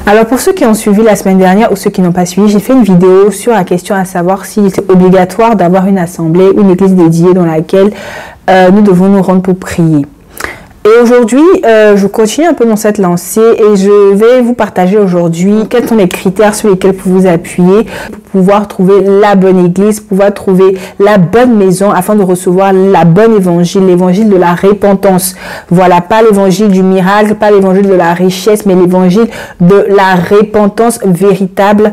Alors pour ceux qui ont suivi la semaine dernière ou ceux qui n'ont pas suivi, j'ai fait une vidéo sur la question à savoir s'il est obligatoire d'avoir une assemblée, une église dédiée dans laquelle nous devons nous rendre pour prier. Et aujourd'hui, je continue un peu dans cette lancée et je vais vous partager aujourd'hui quels sont les critères sur lesquels vous vous appuyez pour pouvoir trouver la bonne église, pouvoir trouver la bonne maison afin de recevoir la bonne évangile, l'évangile de la repentance. Voilà, pas l'évangile du miracle, pas l'évangile de la richesse, mais l'évangile de la repentance véritable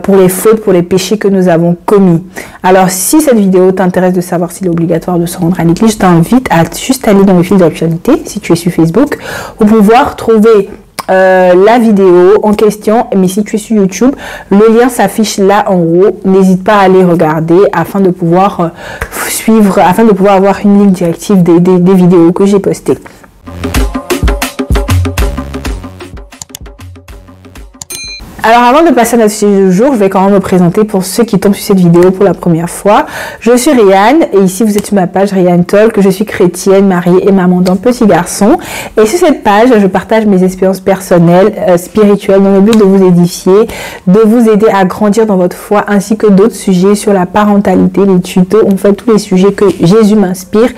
pour les fautes, pour les péchés que nous avons commis. Alors, si cette vidéo t'intéresse de savoir s'il est obligatoire de se rendre à l'église, je t'invite à juste aller dans le fil d'actualité, si tu es sur Facebook, pour pouvoir trouver la vidéo en question. Mais si tu es sur YouTube, le lien s'affiche là en haut. N'hésite pas à aller regarder afin de pouvoir suivre, afin de pouvoir avoir une ligne directive des vidéos que j'ai postées. Alors avant de passer à notre sujet du jour, je vais quand même me présenter pour ceux qui tombent sur cette vidéo pour la première fois. Je suis Rianne et ici vous êtes sur ma page Rianne Talk. Je suis chrétienne, mariée et maman d'un petit garçon. Et sur cette page, je partage mes expériences personnelles, spirituelles dans le but de vous édifier, de vous aider à grandir dans votre foi ainsi que d'autres sujets sur la parentalité, les tutos, en fait tous les sujets que Jésus m'inspire.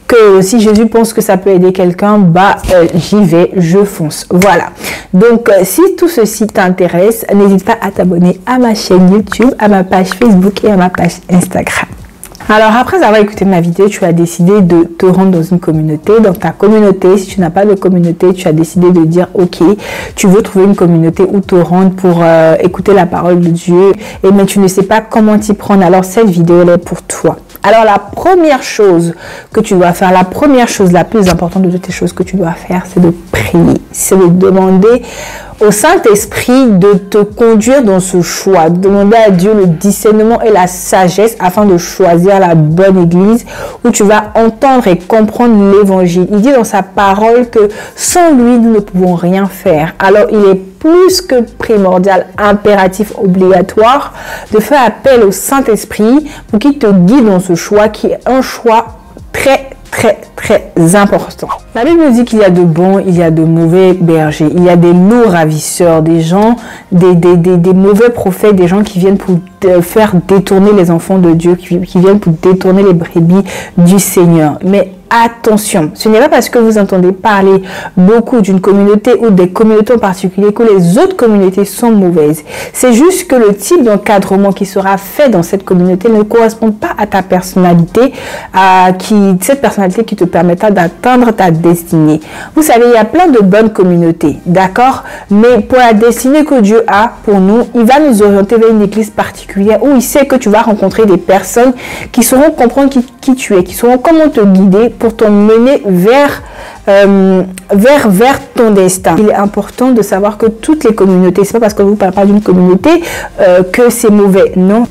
Que si Jésus pense que ça peut aider quelqu'un, bah j'y vais, je fonce. Voilà. Donc si tout ceci t'intéresse, n'hésite pas à t'abonner à ma chaîne YouTube, à ma page Facebook et à ma page Instagram. Alors après avoir écouté ma vidéo, tu as décidé de te rendre dans une communauté. Dans ta communauté, si tu n'as pas de communauté, tu as décidé de dire ok, tu veux trouver une communauté où te rendre pour écouter la parole de Dieu, mais tu ne sais pas comment t'y prendre. Alors cette vidéo elle est pour toi. Alors la première chose que tu dois faire, la première chose la plus importante de toutes les choses que tu dois faire, c'est de prier, c'est de demander au Saint-Esprit de te conduire dans ce choix, de demander à Dieu le discernement et la sagesse afin de choisir la bonne église où tu vas entendre et comprendre l'évangile. Il dit dans sa parole que sans lui, nous ne pouvons rien faire. Alors il est plus que primordial, impératif, obligatoire de faire appel au Saint-Esprit pour qu'il te guide dans ce choix qui est un choix très important. La Bible nous dit qu'il y a de bons, il y a de mauvais bergers, il y a des loups ravisseurs, des gens, des mauvais prophètes, des gens qui viennent pour faire détourner les enfants de Dieu, qui viennent pour détourner les brebis du Seigneur. Mais attention, ce n'est pas parce que vous entendez parler beaucoup d'une communauté ou des communautés en particulier que les autres communautés sont mauvaises. C'est juste que le type d'encadrement qui sera fait dans cette communauté ne correspond pas à ta personnalité, cette personnalité qui te permettra d'atteindre ta destinée. Vous savez, il y a plein de bonnes communautés, d'accord? Mais pour la destinée que Dieu a pour nous, il va nous orienter vers une église particulière où il sait que tu vas rencontrer des personnes qui sauront comprendre qui tu es, qui sauront comment te guider pour t'emmener vers ton destin. Il est important de savoir que toutes les communautés, c'est pas parce que vous ne parlez pas d'une communauté que c'est mauvais, non.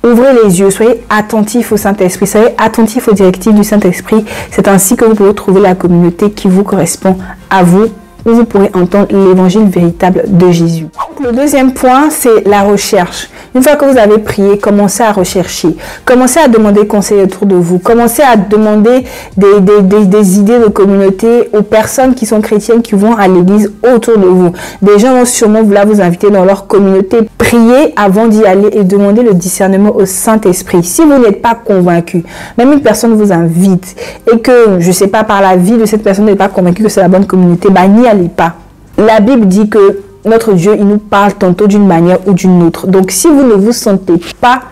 Ouvrez les yeux, soyez attentifs au Saint-Esprit, soyez attentifs aux directives du Saint-Esprit. C'est ainsi que vous pourrez trouver la communauté qui vous correspond à vous, où vous pourrez entendre l'évangile véritable de Jésus. Le deuxième point, c'est la recherche. Une fois que vous avez prié, commencez à rechercher. Commencez à demander conseil autour de vous. Commencez à demander des idées de communauté aux personnes qui sont chrétiennes, qui vont à l'église autour de vous. Des gens vont sûrement vouloir vous inviter dans leur communauté. Priez avant d'y aller et demandez le discernement au Saint-Esprit. Si vous n'êtes pas convaincu, même une personne vous invite et que, je ne sais pas, par la vie de cette personne n'est pas convaincu que c'est la bonne communauté, bah n'y allez pas. La Bible dit que notre Dieu, il nous parle tantôt d'une manière ou d'une autre. Donc, si vous ne vous sentez pas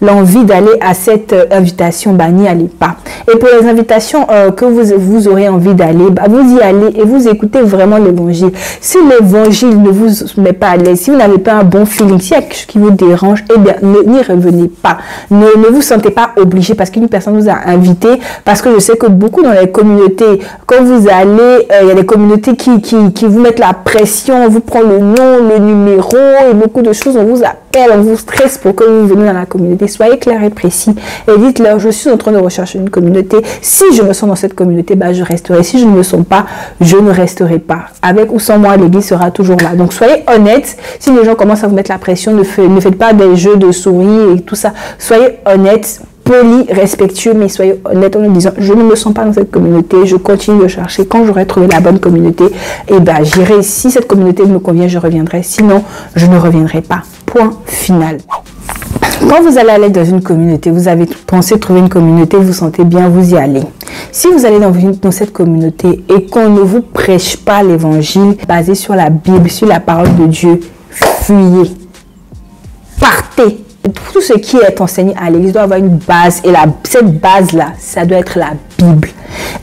l'envie d'aller à cette invitation, bah, n'y allez pas. Et pour les invitations que vous aurez envie d'aller, bah, vous y allez et vous écoutez vraiment l'évangile. Si l'évangile ne vous met pas à l'aise, si vous n'avez pas un bon feeling, s'il y a quelque chose qui vous dérange, eh bien, n'y revenez pas. Ne vous sentez pas obligé parce qu'une personne vous a invité, parce que je sais que beaucoup dans les communautés, quand vous allez, il y a des communautés qui vous mettent la pression, on vous prend le nom, le numéro et beaucoup de choses, on vous appelle, on vous stresse pour que vous veniez dans la communauté. Soyez clair et précis et dites-leur, je suis en train de rechercher une communauté. Si je me sens dans cette communauté, bah, je resterai. Si je ne me sens pas, je ne resterai pas. Avec ou sans moi, l'église sera toujours là. Donc, soyez honnête. Si les gens commencent à vous mettre la pression, ne faites pas des jeux de souris et tout ça. Soyez honnête. poli, respectueux, mais soyez honnête en nous disant, je ne me sens pas dans cette communauté, je continue de chercher. Quand j'aurai trouvé la bonne communauté, et ben j'irai. Si cette communauté me convient, je reviendrai. Sinon, je ne reviendrai pas. Point final. Quand vous allez aller dans une communauté, vous avez pensé trouver une communauté, vous vous sentez bien, vous y allez. Si vous allez dans cette communauté et qu'on ne vous prêche pas l'évangile basé sur la Bible, sur la parole de Dieu, fuyez. Partez. Tout ce qui est enseigné à l'église doit avoir une base et cette base-là, ça doit être la Bible.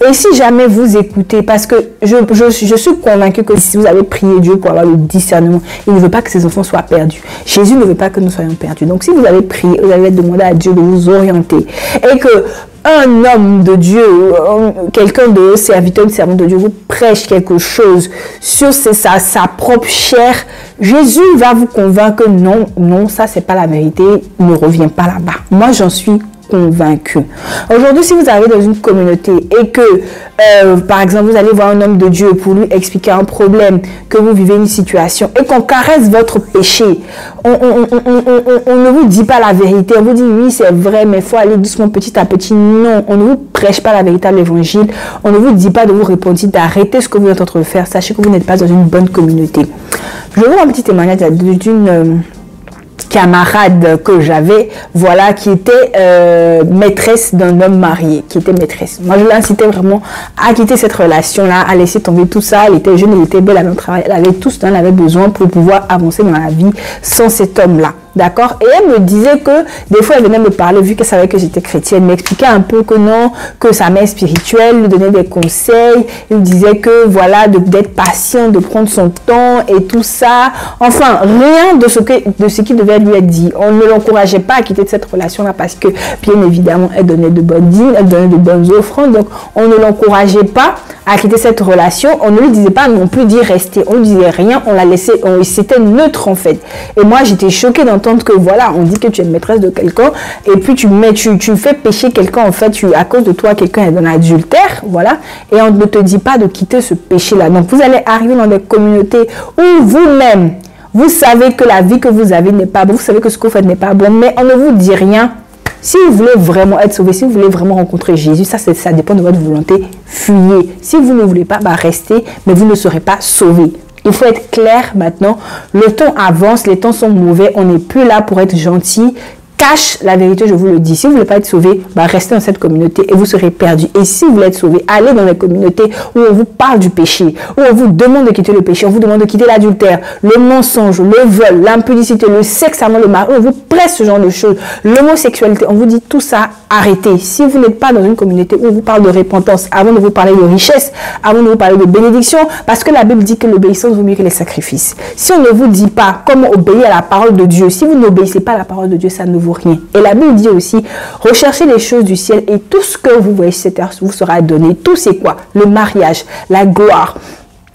Et si jamais vous écoutez, parce que je suis convaincue que si vous avez prié Dieu pour avoir le discernement, il ne veut pas que ses enfants soient perdus. Jésus ne veut pas que nous soyons perdus. Donc si vous avez prié, vous allez demander à Dieu de vous orienter. Et que un homme de Dieu, quelqu'un de serviteur, une servante de Dieu vous prêche quelque chose sur sa propre chair, Jésus va vous convaincre que non, ça c'est pas la vérité, ne reviens pas là-bas. Moi j'en suis convaincu. Aujourd'hui, si vous arrivez dans une communauté et que, par exemple, vous allez voir un homme de Dieu pour lui expliquer un problème, que vous vivez une situation et qu'on caresse votre péché, on ne vous dit pas la vérité, on vous dit oui, c'est vrai, mais il faut aller doucement petit à petit. Non, on ne vous prêche pas la véritable évangile, on ne vous dit pas de vous repentir, d'arrêter ce que vous êtes en train de faire. Sachez que vous n'êtes pas dans une bonne communauté. Je vais vous un petit témoignage d'une camarade que j'avais, voilà, qui était maîtresse d'un homme marié, qui était maîtresse. Moi, je l'incitais vraiment à quitter cette relation-là, à laisser tomber tout ça. Elle était jeune, elle était belle, elle avait un travail, elle avait tout ce dont elle avait besoin pour pouvoir avancer dans la vie sans cet homme-là. D'accord? Et elle me disait que des fois, elle venait me parler, vu qu'elle savait que j'étais chrétienne, m'expliquait un peu que non, que sa mère spirituelle lui donnait des conseils. Il me disait que voilà, d'être patient, de prendre son temps et tout ça. Enfin, rien de ce qui devait lui être dit. On ne l'encourageait pas à quitter cette relation-là parce que, bien évidemment, elle donnait de bonnes dîmes, elle donnait de bonnes offrandes. Donc, on ne l'encourageait pas à quitter cette relation. On ne lui disait pas non plus d'y rester. On ne lui disait rien, on la laissait, c'était neutre en fait. Et moi, j'étais choquée d'entendre que voilà, on dit que tu es maîtresse de quelqu'un et puis tu fais pécher quelqu'un en fait, à cause de toi, quelqu'un est dans l'adultère, voilà, et on ne te dit pas de quitter ce péché-là. Donc, vous allez arriver dans des communautés où vous-même, vous savez que la vie que vous avez n'est pas bonne, vous savez que ce que vous faites n'est pas bon, mais on ne vous dit rien. Si vous voulez vraiment être sauvé, si vous voulez vraiment rencontrer Jésus, ça dépend de votre volonté, fuyez. Si vous ne voulez pas, restez, mais vous ne serez pas sauvé. Il faut être clair maintenant, le temps avance, les temps sont mauvais, on n'est plus là pour être gentil. Cache la vérité, je vous le dis. Si vous ne voulez pas être sauvé, restez dans cette communauté et vous serez perdu. Et si vous voulez être sauvé, allez dans les communautés où on vous parle du péché, où on vous demande de quitter le péché, on vous demande de quitter l'adultère, le mensonge, le vol, l'impudicité, le sexe avant le mari, on vous presse ce genre de choses, l'homosexualité, on vous dit tout ça, arrêtez. Si vous n'êtes pas dans une communauté où on vous parle de repentance, avant de vous parler de richesse, avant de vous parler de bénédiction, parce que la Bible dit que l'obéissance vaut mieux que les sacrifices. Si on ne vous dit pas comment obéir à la parole de Dieu, si vous n'obéissez pas à la parole de Dieu, ça ne vous rien. Et la Bible dit aussi, recherchez les choses du ciel et tout ce que vous voyez sur cette terre vous sera donné. Tout c'est quoi? Le mariage, la gloire,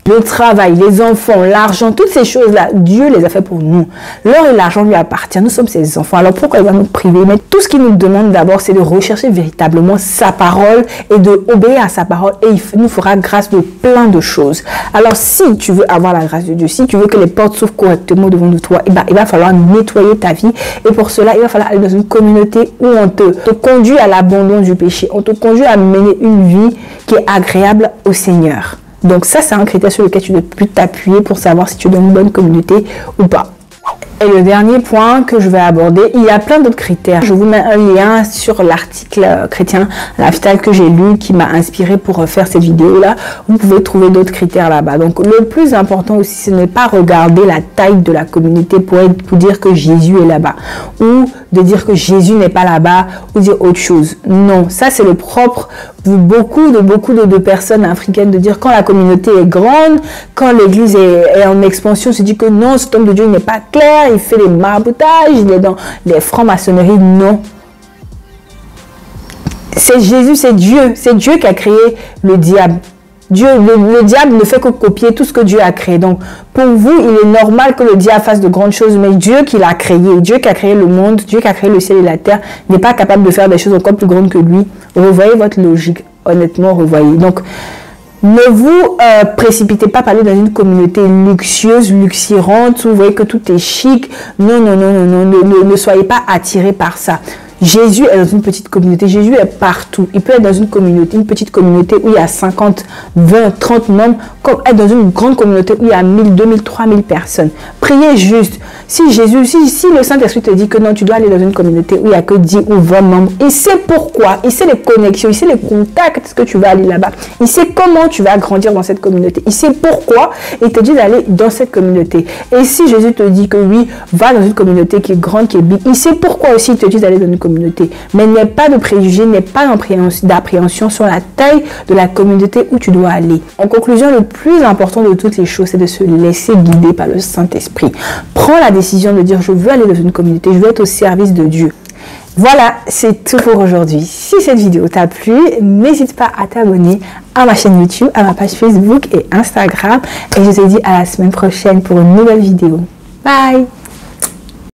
le travail, les enfants, l'argent, toutes ces choses-là, Dieu les a fait pour nous. L'or et l'argent lui appartiennent, nous sommes ses enfants. Alors pourquoi il va nous priver? Mais tout ce qu'il nous demande d'abord, c'est de rechercher véritablement sa parole et de obéir à sa parole et il nous fera grâce de plein de choses. Alors si tu veux avoir la grâce de Dieu, si tu veux que les portes s'ouvrent correctement devant toi, il va falloir nettoyer ta vie et pour cela, il va falloir aller dans une communauté où on te conduit à l'abandon du péché, on te conduit à mener une vie qui est agréable au Seigneur. Donc ça, c'est un critère sur lequel tu dois plus t'appuyer pour savoir si tu es dans une bonne communauté ou pas. Et le dernier point que je vais aborder, il y a plein d'autres critères. Je vous mets un lien sur l'article Chrétien Lifestyle que j'ai lu qui m'a inspiré pour faire cette vidéo-là. Vous pouvez trouver d'autres critères là-bas. Donc le plus important aussi, ce n'est pas regarder la taille de la communauté pour dire que Jésus est là-bas ou de dire que Jésus n'est pas là-bas ou dire autre chose. Non, ça c'est le propre pour beaucoup de personnes africaines de dire quand la communauté est grande, quand l'église est en expansion, se dit que non, cet homme de Dieu n'est pas clair, il fait des marboutages, il est dans les francs-maçonneries. Non. C'est Jésus, c'est Dieu qui a créé le diable. Le diable ne fait que copier tout ce que Dieu a créé. Donc, pour vous, il est normal que le diable fasse de grandes choses, mais Dieu qui l'a créé, Dieu qui a créé le monde, Dieu qui a créé le ciel et la terre, n'est pas capable de faire des choses encore plus grandes que lui. Revoyez votre logique, honnêtement, revoyez. Donc, ne vous précipitez pas par aller dans une communauté luxueuse, luxuriante, où vous voyez que tout est chic. Non, ne soyez pas attirés par ça. Jésus est dans une petite communauté. Jésus est partout. Il peut être dans une communauté, une petite communauté où il y a 50, 20, 30 membres, comme être dans une grande communauté où il y a 1000, 2000, 3000 personnes. Priez juste. Si Jésus, si le Saint-Esprit te dit que non, tu dois aller dans une communauté où il n'y a que 10 ou 20 membres, il sait pourquoi, il sait les connexions, il sait les contacts que tu vas aller là-bas. Il sait comment tu vas grandir dans cette communauté. Il sait pourquoi il te dit d'aller dans cette communauté. Et si Jésus te dit que oui, va dans une communauté qui est grande, qui est big, il sait pourquoi aussi il te dit d'aller dans une communauté. Mais n'aie pas de préjugés, n'aie pas d'appréhension sur la taille de la communauté où tu dois aller. En conclusion, le plus important de toutes les choses, c'est de se laisser guider par le Saint-Esprit. Prends la décision de dire, je veux aller dans une communauté, je veux être au service de Dieu. Voilà, c'est tout pour aujourd'hui. Si cette vidéo t'a plu, n'hésite pas à t'abonner à ma chaîne YouTube, à ma page Facebook et Instagram. Et je te dis à la semaine prochaine pour une nouvelle vidéo. Bye!